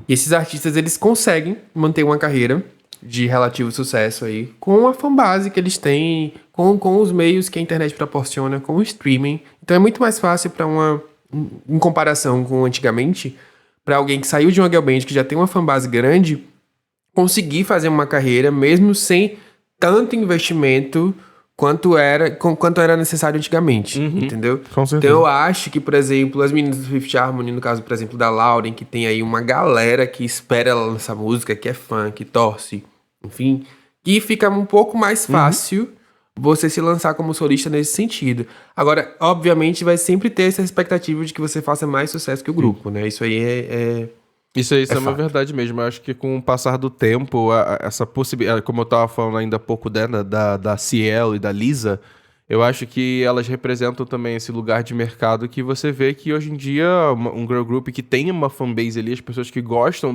E esses artistas, eles conseguem manter uma carreira de relativo sucesso aí com a fanbase que eles têm, com os meios que a internet proporciona, com o streaming. Então é muito mais fácil para em comparação com antigamente, para alguém que saiu de uma girl band que já tem uma fanbase grande, conseguir fazer uma carreira mesmo sem tanto investimento quanto era necessário antigamente, entendeu? Com certeza. Então eu acho que, por exemplo, as meninas do Fifth Harmony, no caso, por exemplo, da Lauren, que tem aí uma galera que espera ela lançar música, que é fã, que torce, enfim, que fica um pouco mais fácil você se lançar como solista nesse sentido. Agora, obviamente, vai sempre ter essa expectativa de que você faça mais sucesso que o grupo, né? Isso aí Isso é uma verdade mesmo. Eu acho que com o passar do tempo, essa possibilidade, como eu tava falando ainda há pouco da Ciel e da Lisa, eu acho que elas representam também esse lugar de mercado que você vê que hoje em dia um girl group que tem uma fanbase ali, as pessoas que gostam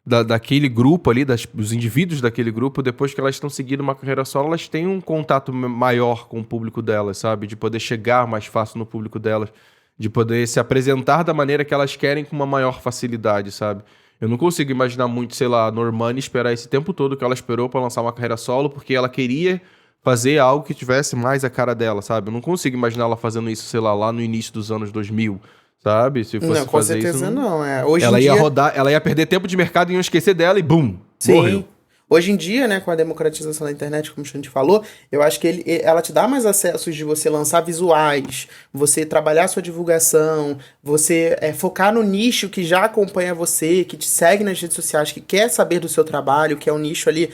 daquele grupo ali, os indivíduos daquele grupo, depois que elas estão seguindo uma carreira solo, elas têm um contato maior com o público delas, sabe? De poder chegar mais fácil no público delas, de poder se apresentar da maneira que elas querem com uma maior facilidade, sabe? Eu não consigo imaginar muito, sei lá, a Normani esperar esse tempo todo que ela esperou pra lançar uma carreira solo, porque ela queria fazer algo que tivesse mais a cara dela, sabe? Eu não consigo imaginar ela fazendo isso, sei lá no início dos anos 2000, sabe? Se fosse Não, com fazer certeza isso, não. Hoje ela em ia dia... rodar, ela ia perder tempo de mercado e iam esquecer dela e bum, Sim. morreu. Hoje em dia, né, com a democratização da internet, como a gente falou, eu acho que ela te dá mais acessos de você lançar visuais, você trabalhar sua divulgação, você focar no nicho que já acompanha você, que te segue nas redes sociais, que quer saber do seu trabalho, que é um nicho ali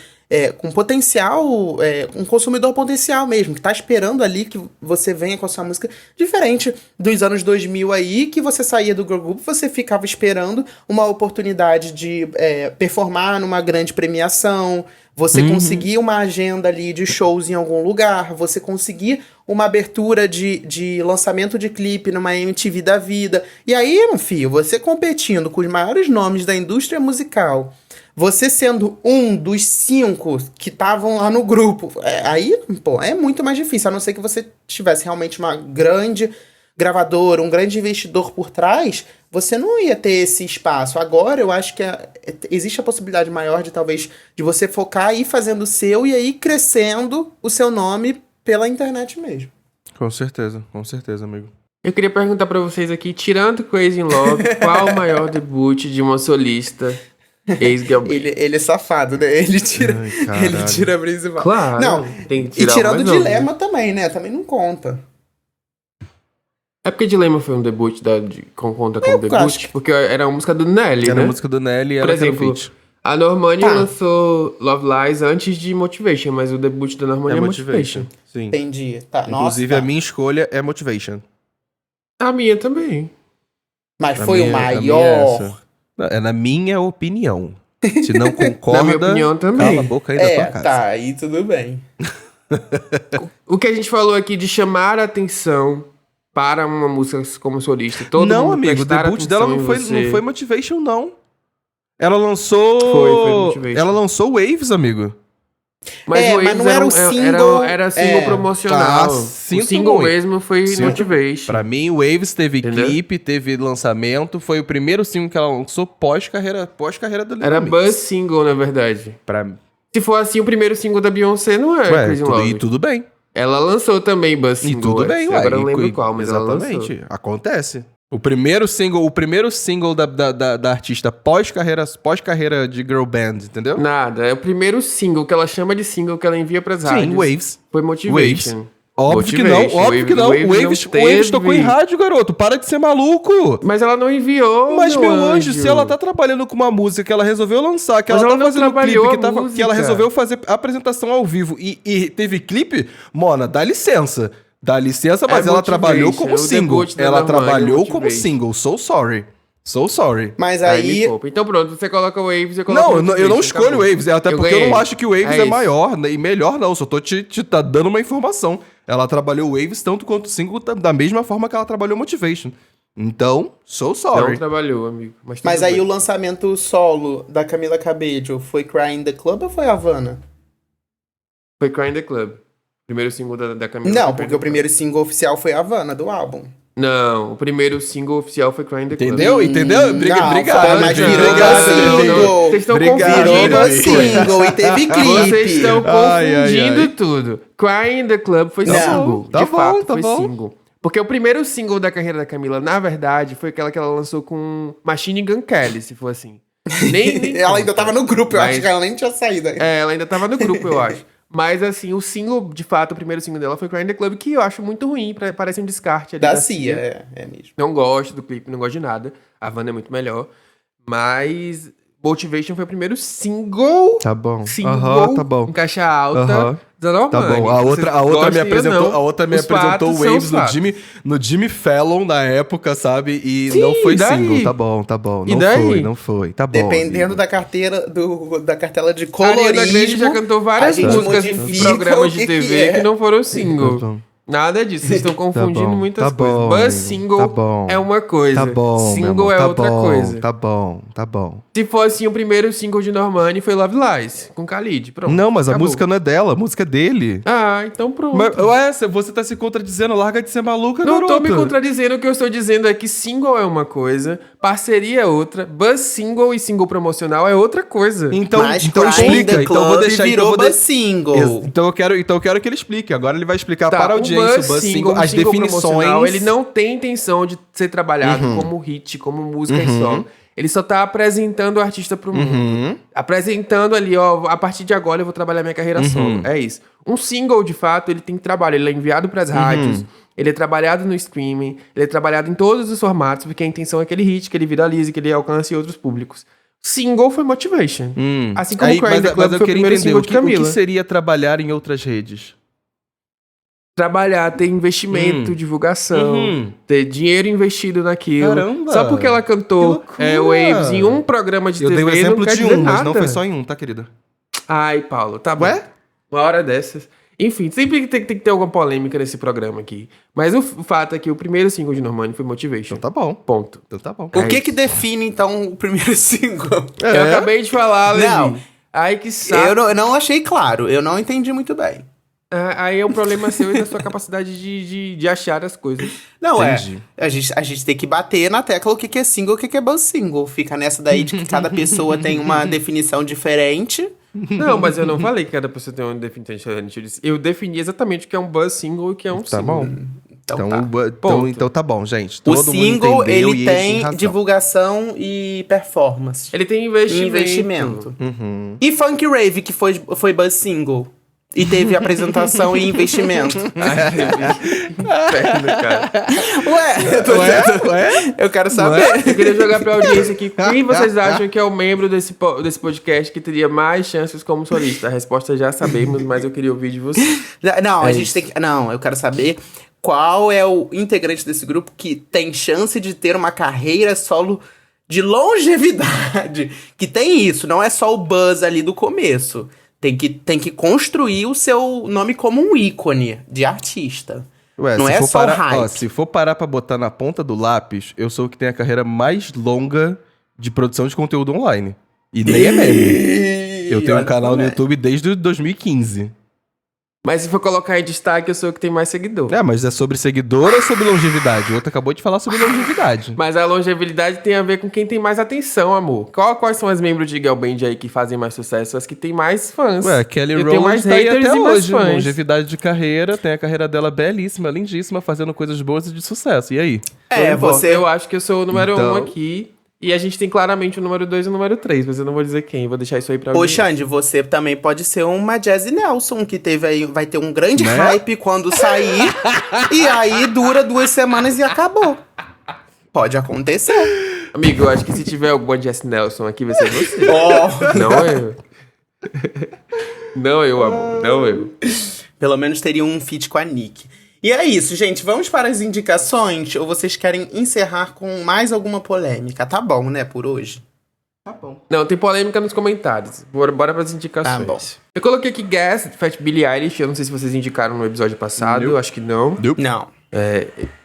com potencial, um consumidor potencial mesmo, que tá esperando ali que você venha com a sua música, diferente dos anos 2000 aí, que você saía do girl group, você ficava esperando uma oportunidade de performar numa grande premiação, você conseguir uma agenda ali de shows em algum lugar, você conseguir uma abertura de lançamento de clipe numa MTV da vida. E aí, meu filho, você competindo com os maiores nomes da indústria musical, você sendo um dos 5 que estavam lá no grupo, aí, pô, é muito mais difícil, a não ser que você tivesse realmente uma grande gravadora, um grande investidor por trás, você não ia ter esse espaço. Agora, eu acho que existe a possibilidade maior de, talvez, de você focar e ir fazendo o seu e aí crescendo o seu nome pela internet mesmo. Com certeza, amigo. Eu queria perguntar pra vocês aqui, tirando Crazy in Love, qual o maior debut de uma solista ex-girl band? Ele é safado, né? Ele tira a principal. Claro. Não, tem que tirar e tirando o mais novo. Dilema também, né? Também não conta. É porque Dilema foi um debut conta como debut, acho. porque era uma música do Nelly, Era né? a música do Nelly e Por ela era exemplo, feat. a Normani Tá. lançou Love Lies antes de Motivation, mas o debut da Normani é Motivation. Sim. Entendi. Tá. Inclusive, Nossa, a minha escolha é Motivation. A minha também. Mas A foi minha- o a minha é maior. essa. Não, é na minha opinião. Se não concorda, Na minha opinião também. cala a boca aí da tua casa. Tá, aí tudo bem. O que a gente falou aqui de chamar a atenção para uma música como solista. Todo Não, mundo amigo, o prestar debut dela atenção não em foi, você. não foi Motivation, não. Ela lançou... Foi Motivation. Ela lançou Waves, amigo. Mas, o mas Waves não era o single- Era single promocional. Ah, O sinto single muito. mesmo foi Sinto. Motivation. Pra mim, Waves teve Entendeu? clipe, teve lançamento. Foi o primeiro single que ela lançou pós-carreira do Little Era Mix. buzz single, na verdade. Pra... Se for assim, o primeiro single da Beyoncé não é Ué, Crazy in tudo, Love. e tudo bem. Ela lançou também buzz E single. tudo bem, ué. Agora eu não E- lembro qual, mas ela exatamente. lançou. Acontece. O primeiro single da artista pós-carreira de girl band, entendeu? Nada, é o primeiro single que ela chama de single que ela envia pras rádios. Sim, Waves. Foi Motivation. Óbvio que não, óbvio que não. O Waves tocou em rádio, garoto. Para de ser maluco. Mas ela não enviou, Mas, meu anjo, se ela tá trabalhando com uma música que ela resolveu lançar, que Mas ela ela tá não fazendo trabalhou clipe, a que música. ela resolveu fazer apresentação ao vivo e teve clipe, Mona, dá licença. Dá licença, mas ela Motivation, trabalhou como o single. debut da Ela Normani, trabalhou como Motivation. single. So sorry. So sorry. Mas Aí me aí... poupa. Então pronto, você coloca o Waves, eu coloco Não, o eu não Motivation, escolho o acabou. Waves, até Eu porque eu ganhei. não acho que o Waves é isso. maior, né, e melhor não, só tô te dando uma informação. Ela trabalhou o Waves tanto quanto o single da mesma forma que ela trabalhou Motivation. Então, so sorry. Não trabalhou, amigo. Mas, Mas tudo aí bem. o lançamento solo da Camila Cabello foi Cry in the Club ou foi Havana? Foi Cry in the Club. Primeiro single da Camila. Não, foi Cry porque in the o primeiro single oficial foi Havana, do álbum. Club. Não, o primeiro single oficial foi Cry in the Club. Entendeu? Entendeu? Não, Obrigado. foi, mas virou obrigado. single. Vocês estão Obrigado. Virou confundindo do as coisas. single e teve clipe. Vocês estão Ai, ai, confundindo ai. tudo. Cry in the Club foi Não. single. Tá De bom, fato, tá foi bom. single. Porque o primeiro single da carreira da Camila, na verdade, foi aquela que ela lançou com Machine Gun Kelly, se for assim. Nem Ela ainda tava no grupo, eu Mas- acho que ela nem tinha saído ainda. É, ela ainda tava no grupo, eu acho. Mas, assim, o single, de fato, o primeiro single dela foi Cry in the Club, que eu acho muito ruim, parece um descarte ali Da Cia, é mesmo. Não gosto do clipe, não gosto de nada. A Wanda é muito melhor. Mas Motivation foi o primeiro single. Tá bom. Single. Aham, tá bom. Em caixa alta. Aham. Da Normani. Tá bom. A outra me Gostem apresentou, ou não, a outra me os apresentou fatos são Waves os fatos. no Jimmy Fallon na época, sabe? E Sim, não foi daí? single. Tá bom, tá bom. E Não daí? foi, não foi. Tá bom. Dependendo amigo. da carteira, da cartela de A Ariana colorismo. Grande já cantou várias a gente músicas em modifica programas o de que TV é. que não foram Tá single. bom. Nada disso, vocês estão confundindo muitas tá coisas. bom, Buzz amigo, single tá bom. é uma coisa. Tá bom, meu Single amor, é tá outra bom, coisa. Tá bom, tá bom. Se fosse o primeiro single de Normani, foi Love Lies, com Khalid. Pronto. Não, mas acabou. a música não é dela, a música é dele. Ah, então pronto. Mas, ué, você tá se contradizendo, larga de ser maluca, Não garota. tô me contradizendo, o que eu estou dizendo é que single é uma coisa, parceria é outra, buzz single e single promocional é outra coisa. Então, Mas então Cry in explica. the Então eu vou Club deixar virou então eu vou Buzz Single. Então eu quero que ele explique. Agora ele vai explicar Tá, para a audiência o buzz single, as single definições. promocional, ele não tem intenção de ser trabalhado como hit, como música em solo. Ele só tá apresentando o artista pro mundo. Apresentando ali, ó, a partir de agora eu vou trabalhar minha carreira solo. É isso. Um single, de fato, ele tem trabalho. Ele é enviado pras rádios, ele é trabalhado no streaming, ele é trabalhado em todos os formatos, porque a intenção é que ele hit, que ele viralize, que ele alcance outros públicos. Single foi Motivation. Assim como Cry in the Club foi o primeiro single de Camila. O que seria trabalhar em outras redes? Trabalhar, ter investimento, divulgação, ter dinheiro investido naquilo. Caramba! Só porque ela cantou Que loucura! Waves em um programa de Eu TV, dei o exemplo não quer de dizer um, nada. mas não foi só em um, tá, querida? Ai, Paulo, tá bom. Ué? Uma hora dessas. Enfim, sempre tem que ter alguma polêmica nesse programa aqui. Mas o fato é que o primeiro single de Normani foi Motivation. Então tá bom. Ponto. Então tá bom. O que define, então, o primeiro single? Eu acabei de falar, Levi. Não. Ai, que saco. Eu não achei claro. Eu não entendi muito bem. Aí é um problema seu e da sua capacidade de achar as coisas. Não, Entendi. a gente tem que bater na tecla o que é single e o que é buzz single. Fica nessa daí de que cada pessoa tem uma definição diferente. Não, mas eu não falei que cada pessoa tem uma definição diferente. Eu defini exatamente o que é um buzz single e o que é um Tá single. bom. Então tá. Então tá bom, gente. O Todo mundo single, entendeu ele e tem razão. divulgação e performance. Ele tem investimento. E Funk Rave, que foi buzz single. E teve apresentação e investimento. Inferno, cara. Ué, eu quero saber. Eu queria jogar pra audiência aqui. Quem vocês acham que é o membro desse podcast que teria mais chances como solista? A resposta já sabemos, mas eu queria ouvir de você. Não, a gente tem que... Não, eu quero saber qual é o integrante desse grupo que tem chance de ter uma carreira solo de longevidade. Que tem isso, não é só o buzz ali do começo. Tem que construir o seu nome como um ícone de artista. Ué, não se é for só parar, hype. ó, se for parar pra botar na ponta do lápis, eu sou o que tem a carreira mais longa de produção de conteúdo online. E nem é meme. Eu tenho um canal no YouTube desde 2015. Mas se for colocar em destaque, eu sou o que tem mais seguidor. É, mas é sobre seguidor ou sobre longevidade? O outro acabou de falar sobre longevidade. Mas a longevidade tem a ver com quem tem mais atenção, amor. Quais são as membros de Girl Band aí que fazem mais sucesso? As que tem mais fãs. Ué, Kelly Eu tenho mais Rowland tá aí haters até e mais hoje. fãs. Longevidade de carreira, tem a carreira dela belíssima, lindíssima, fazendo coisas boas e de sucesso. E aí? Eu acho que eu sou o número Então- 1 aqui. E a gente tem claramente o número 2 e o número 3, mas eu não vou dizer quem. Vou deixar isso aí pra alguém. Ô, Xande, você também pode ser uma Jazzy Nelson, que teve aí, vai ter um grande Né? hype quando sair. E aí dura 2 semanas e acabou. Pode acontecer. Amigo, eu acho que se tiver alguma Jess Nelson aqui, vai ser você. Oh. Não eu. Não eu, amor. Não eu. Pelo menos teria um feat com a Nick. E é isso, gente. Vamos para as indicações? Ou vocês querem encerrar com mais alguma polêmica? Tá bom, né, por hoje? Tá bom. Não, tem polêmica nos comentários. Bora pras indicações. Tá bom. Eu coloquei aqui Gas, Fat Billie Eilish. Eu não sei se vocês indicaram no episódio passado. Não. Acho que não. Não.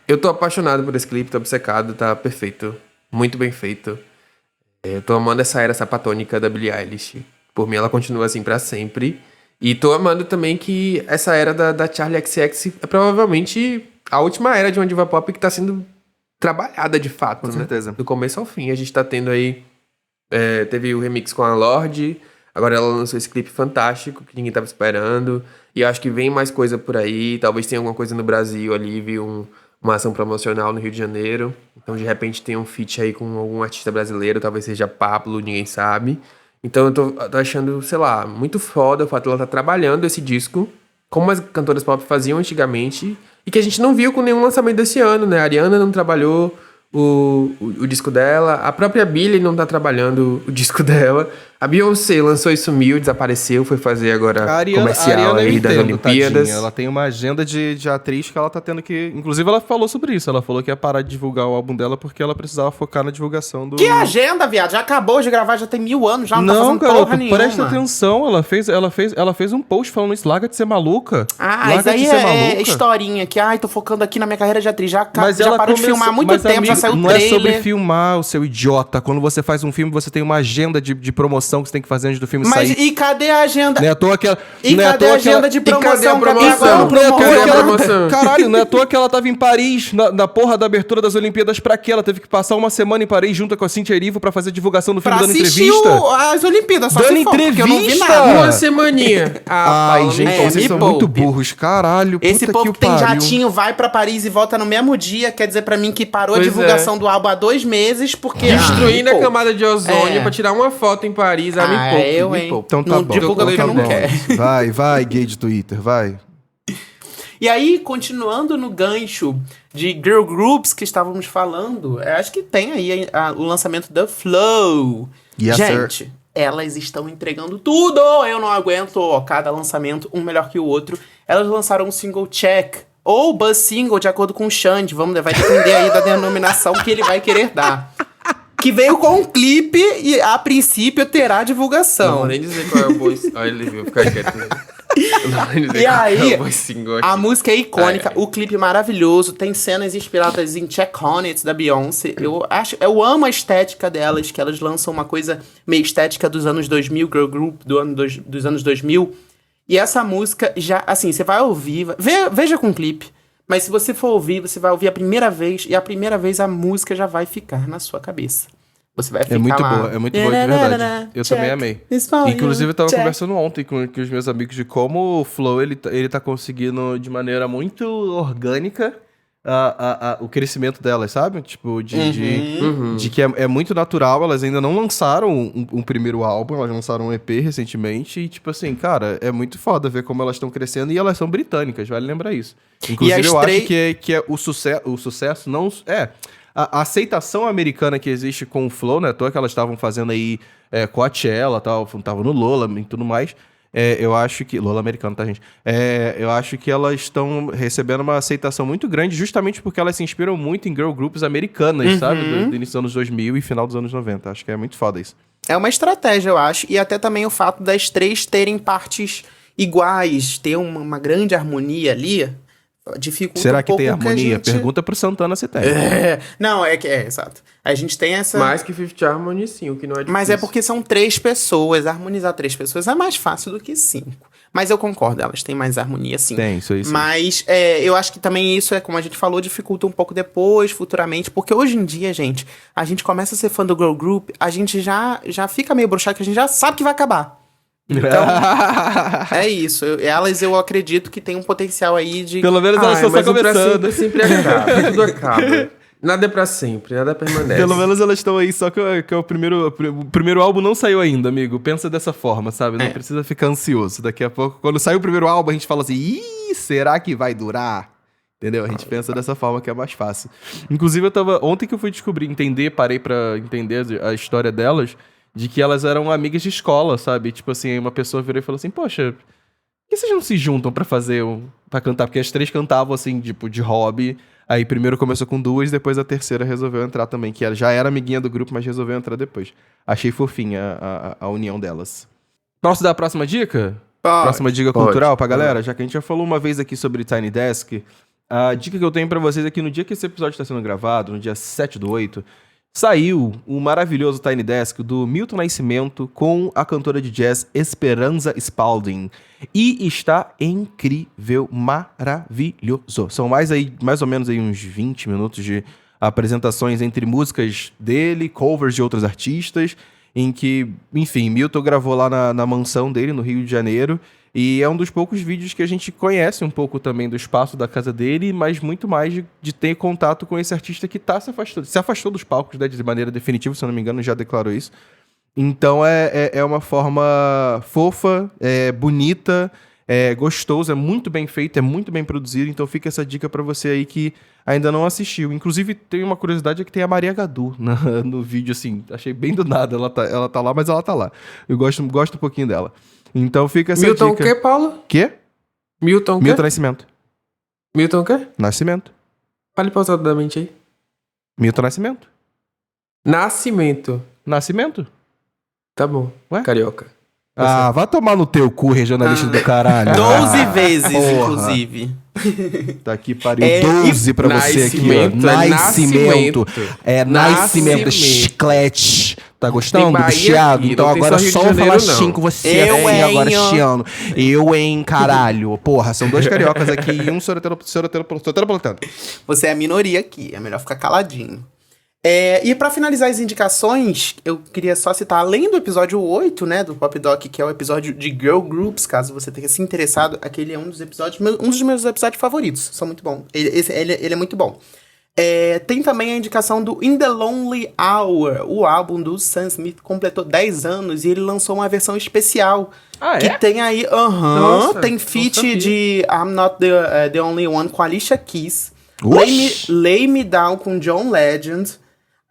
Eu tô apaixonado por esse clipe, tô obcecado, tá perfeito. Muito bem feito. Eu tô amando essa era sapatônica da Billie Eilish. Por mim, ela continua assim pra sempre. E tô amando também que essa era da Charli XX é provavelmente a última era de uma diva pop que tá sendo trabalhada de fato, Com certeza. Do começo ao fim. A gente tá tendo aí... teve o remix com a Lorde. Agora ela lançou esse clipe fantástico que ninguém tava esperando. E eu acho que vem mais coisa por aí. Talvez tenha alguma coisa no Brasil ali. Vi uma ação promocional no Rio de Janeiro. Então, de repente, tem um feat aí com algum artista brasileiro. Talvez seja Pablo, ninguém sabe. Então, eu tô achando, sei lá, muito foda o fato de ela estar trabalhando esse disco, como as cantoras pop faziam antigamente, e que a gente não viu com nenhum lançamento desse ano, né? A Ariana não trabalhou, o disco dela. A própria Billie não tá trabalhando o disco dela. A Beyoncé lançou e sumiu, desapareceu, foi fazer agora comercial aí das Olimpíadas. Tadinha. Ela tem uma agenda de atriz que ela tá tendo que... Inclusive, ela falou sobre isso. Ela falou que ia parar de divulgar o álbum dela porque ela precisava focar na divulgação do... Que agenda, viado? Já acabou de gravar, já tem 1000 anos, já não tá fazendo porra nenhuma. Presta atenção. Ela fez um post falando isso. Larga de ser maluca. Isso aí é historinha. Que, tô focando aqui na minha carreira de atriz. Já parou de filmar há muito tempo, amigo, já saiu o trailer. Não é sobre filmar, o seu idiota. Quando você faz um filme, você tem uma agenda de promoção que você tem que fazer antes do filme sair. Mas e cadê a agenda? Não é à toa que ela... cadê a agenda de promoção? Caralho, não é à toa que ela tava em Paris, na porra da abertura das Olimpíadas. Pra quê? Ela teve que passar uma semana em Paris junto com a Cynthia Erivo pra fazer a divulgação do filme, dando entrevista. As Olimpíadas, só dando entrevista. Eu não vi nada. Uma semaninha. Gente, vocês são muito burros. Caralho, esse povo que tem jatinho vai pra Paris e volta no mesmo dia, quer dizer pra mim que parou a divulgação do álbum há 2 meses, porque... Destruindo a camada de ozônio pra tirar uma foto em Paris. Me poupe. Então tá bom. Divulga que eu não quero. Vai, gay de Twitter, vai. E aí, continuando no gancho de girl groups que estávamos falando, acho que tem aí o lançamento da Flow. Yes, gente, sir. Elas estão entregando tudo! Eu não aguento, cada lançamento, um melhor que o outro. Elas lançaram um single Check, ou Buzz Single, de acordo com o Xande. Vai depender aí da denominação que ele vai querer dar. Que veio com um clipe e, a princípio, terá divulgação. Não vou nem dizer qual é o voice. Olha, ele viu, ficar quieto. E aí, a música é icônica, o clipe maravilhoso, tem cenas inspiradas em Check On It, da Beyoncé. Eu amo a estética delas, que elas lançam uma coisa meio estética dos anos 2000, girl group dos anos 2000. E essa música já, assim, você vai ouvir, veja com o clipe. Mas se você for ouvir, você vai ouvir a primeira vez, e a primeira vez a música já vai ficar na sua cabeça. Você vai ficar é muito boa de verdade. Eu também amei. Inclusive, eu tava conversando ontem com os meus amigos de como o Flow, ele tá conseguindo de maneira muito orgânica o crescimento delas, sabe? Tipo, de que é muito natural. Elas ainda não lançaram um primeiro álbum, elas lançaram um EP recentemente. E, tipo assim, cara, é muito foda ver como elas estão crescendo. E elas são britânicas, vale lembrar isso. Inclusive, eu acho que é o sucesso não... A aceitação americana que existe com o Flow, né? À toa que elas estavam fazendo aí Coachella, estavam no Lola e tudo mais. Eu acho que... Lola americano, tá, gente? Eu acho que elas estão recebendo uma aceitação muito grande justamente porque elas se inspiram muito em girl groups americanas, sabe? Do início dos anos 2000 e final dos anos 90. Acho que é muito foda isso. É uma estratégia, eu acho. E até também o fato das três terem partes iguais, ter uma grande harmonia ali... dificulta Será que um pouco tem harmonia? Gente... Pergunta pro Santana se tem. Não, exato. A gente tem essa... Mais que Fifth Harmony, sim, o que não é difícil. Mas é porque são 3 pessoas. Harmonizar 3 pessoas é mais fácil do que 5. Mas eu concordo, elas têm mais harmonia, sim. Tem, isso aí sim. Mas eu acho que também isso como a gente falou, dificulta um pouco depois, futuramente. Porque hoje em dia, gente, a gente começa a ser fã do girl group, a gente já fica meio bruxado, que a gente já sabe que vai acabar. Então, é isso. Elas, eu acredito que tem um potencial aí de... Pelo menos elas estão só começando. Sempre acaba, tudo acaba. Nada é pra sempre, nada permanece. Pelo menos elas estão aí, só que o primeiro álbum não saiu ainda, amigo. Pensa dessa forma, sabe? Não precisa ficar ansioso. Daqui a pouco, quando sair o primeiro álbum, a gente fala assim, será que vai durar? Entendeu? A gente pensa dessa forma que é mais fácil. Inclusive, ontem que eu fui parei pra entender a história delas, de que elas eram amigas de escola, sabe? Tipo assim, uma pessoa virou e falou assim, poxa, por que vocês não se juntam pra cantar? Porque as 3 cantavam, assim, tipo, de hobby. Aí primeiro começou com 2, depois a terceira resolveu entrar também, que ela já era amiguinha do grupo, mas resolveu entrar depois. Achei fofinha a união delas. Posso dar a próxima dica? Próxima dica cultural pra galera? Já que a gente já falou uma vez aqui sobre Tiny Desk, a dica que eu tenho pra vocês é que no dia que esse episódio está sendo gravado, no dia 7/8, saiu o maravilhoso Tiny Desk do Milton Nascimento com a cantora de jazz Esperanza Spalding. E está incrível, maravilhoso. São mais ou menos aí uns 20 minutos de apresentações entre músicas dele, covers de outros artistas, em que, enfim, Milton gravou lá na mansão dele, no Rio de Janeiro. E é um dos poucos vídeos que a gente conhece um pouco também do espaço da casa dele, mas muito mais de ter contato com esse artista que se afastou dos palcos, né, de maneira definitiva, se eu não me engano, já declarou isso. Então é uma forma fofa, bonita, É gostoso, é muito bem feito, é muito bem produzido. Então fica essa dica pra você aí que ainda não assistiu. Inclusive, tem uma curiosidade, é que tem a Maria Gadu no vídeo, assim. Achei bem do nada. Ela tá lá, mas ela tá lá. Eu gosto um pouquinho dela. Então fica essa Milton dica. o quê, Paulo? Quê? Milton o quê? Milton Nascimento. Milton o quê? Nascimento. Fale pausadamente aí. Milton Nascimento. Nascimento. Nascimento? Tá bom. Ué? Carioca. Ah, vai tomar no teu cu, regionalista do caralho. 12 vezes, porra. inclusive. Tá aqui, pariu. É, 12 pra você aqui, ó. Nascimento. É nascimento. Nascimento. Chiclete. Tá gostando Tem do Bahia chiado? aqui, Então não tem agora só Rio só de vou falar Janeiro, não. chin com você Eu, assim, hein, agora ó. chiando. Eu, hein, caralho. Porra, são dois cariocas aqui e um soteropolitano. Você é a minoria aqui, é melhor ficar caladinho. E pra finalizar as indicações, eu queria só citar, além do episódio 8, né, do Pop Doc, que é o episódio de Girl Groups, caso você tenha se interessado, aquele é um dos episódios, um dos meus episódios favoritos, são muito bons. Ele é muito bom. Tem também a indicação do In The Lonely Hour, o álbum do Sam Smith completou 10 anos e ele lançou uma versão especial. Ah, que tem aí, Nossa, tem não feat sabia. de I'm Not the Only One com Alicia Keys, Oxi. Lay Me Down com John Legend,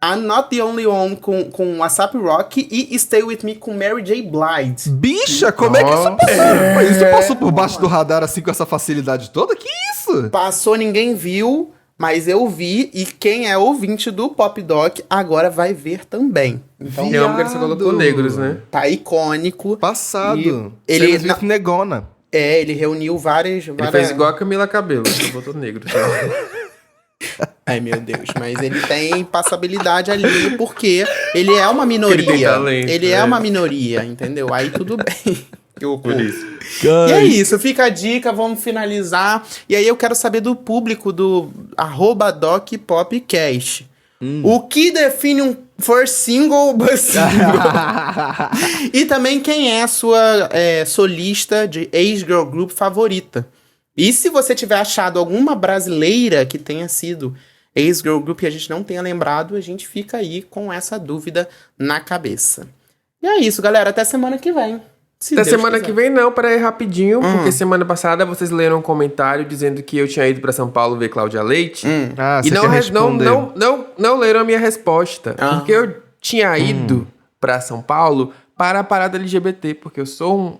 I'm Not the Only One com ASAP Rocky e Stay With Me com Mary J. Blige. Bicha, como é que isso passou? Isso passou por baixo do radar assim com essa facilidade toda? Que isso? Passou, ninguém viu, mas eu vi, e quem é ouvinte do Pop Doc agora vai ver também. Então, Eu amo que ele só colocou negros, né? tá icônico. Passado. Ele- Sam Smith negona. Ele reuniu várias... Ele fez igual a Camila Cabello, só botou negro. Ai, meu Deus, mas ele tem passabilidade ali, porque ele é uma minoria. Ele tem talento, Ele é né? uma minoria, entendeu? Aí tudo bem. Por isso. E é isso, fica a dica, vamos finalizar. E aí eu quero saber do público do @DocPopcast. O que define um first single E também quem é a sua solista de ex-girl group favorita. E se você tiver achado alguma brasileira que tenha sido ex-girl group e a gente não tenha lembrado, a gente fica aí com essa dúvida na cabeça. E é isso, galera. Até semana que vem. Se Da Deus semana quiser. que vem não, peraí rapidinho, porque semana passada vocês leram um comentário dizendo que eu tinha ido pra São Paulo ver Cláudia Leite. Ah, E você não, quer responder. não leram a minha resposta. Ah. Porque eu tinha ido pra São Paulo para a parada LGBT, porque eu sou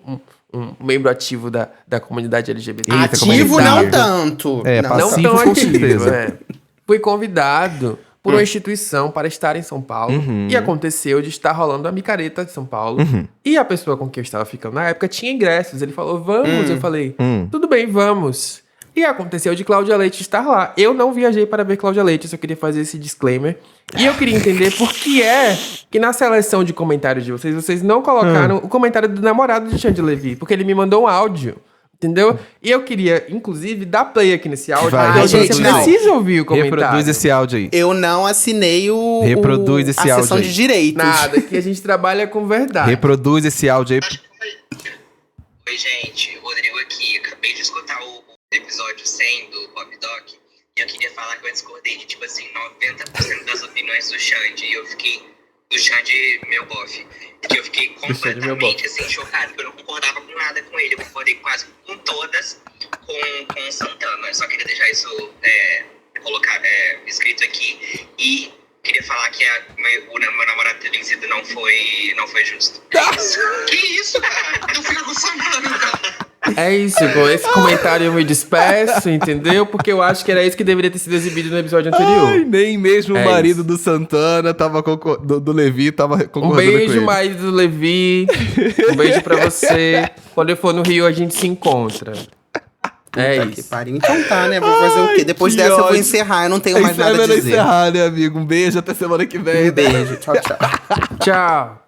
um membro ativo da comunidade LGBT. Eita, Ativo comunidade. não tanto. É, não, Não passivo, tão com ativo, certeza. Fui convidado por uma instituição para estar em São Paulo. E aconteceu de estar rolando a micareta de São Paulo. E a pessoa com quem eu estava ficando na época tinha ingressos. Ele falou, vamos. Eu falei, tudo bem, vamos. E aconteceu de Cláudia Leite estar lá. Eu não viajei para ver Cláudia Leite, eu só queria fazer esse disclaimer. E eu queria entender por que é que na seleção de comentários de vocês não colocaram o comentário do namorado de Xande Levi. Porque ele me mandou um áudio. Entendeu? E eu queria, inclusive, dar play aqui nesse áudio. Vai, porque a gente, audiência não. precisa ouvir o comentário. Reproduz esse áudio aí. Eu não assinei Reproduz esse a áudio sessão aí. de direitos. Nada, que a gente trabalha com verdade. Reproduz esse áudio aí. Oi, gente. Rodrigo aqui. Acabei de escutar o episódio 100 do Pop Doc e eu queria falar que eu discordei de, tipo assim, 90% das opiniões do Xande. E eu fiquei... Do Xande, meu bofe. Que eu fiquei Xande, meu completamente, assim, chocado. Porque eu não concordava com nada com ele. Eu concordei quase com todas com o Santana. Eu só queria deixar isso escrito aqui. E queria falar que meu namorado ter vencido não foi justo. É isso. Que isso, cara? Eu fico com o Santana. É isso, com esse comentário eu me despeço, entendeu? Porque eu acho que era isso que deveria ter sido exibido no episódio anterior. Ai, nem mesmo É o marido isso. do Santana tava do Levi tava Um concordando com beijo, ele. marido do Levi. Um beijo pra você. Quando eu for no Rio, a gente se encontra. É Puta que isso. pariu. Então tá, né? Vou fazer o quê? Depois que dessa eu vou ódio. encerrar. Eu não tenho mais Isso é nada a melhor dizer. encerrar, né, amigo? Um beijo, até semana que vem. Um beijo. Tchau, tchau. Tchau.